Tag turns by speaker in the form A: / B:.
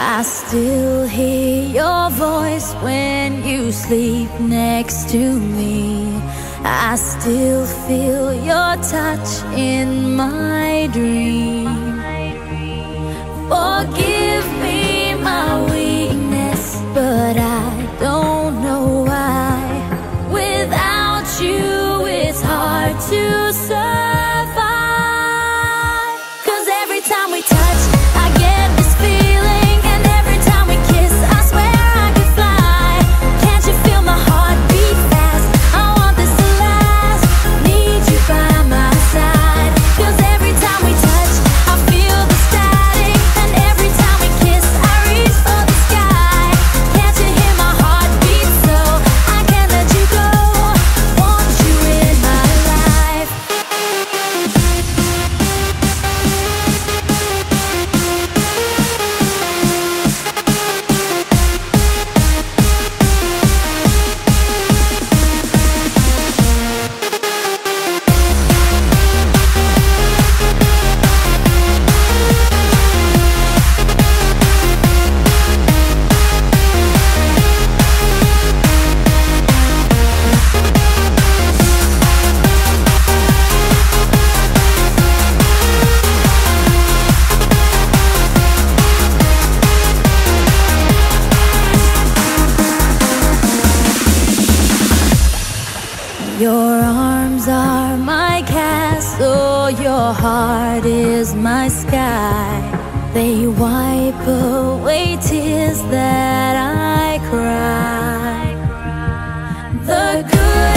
A: I still hear your voice when you sleep next to me. I still feel your touch in my dream. Forgive me my weakness, but I don't know why. Without you, it's hard to survive. 'Cause every time we touch, I get this feeling, and every time we kiss, I swear I could fly. Can't you feel my heart beat fast? I want this to last. Need you by my side. 'Cause every time we touch, I feel the static, and every time we kiss, I reach for the sky. Can't you hear my heart beat? So I can't let you go. Want you in my life. Your arms are my castle, your heart is my sky. They wipe away tears that I cry. The good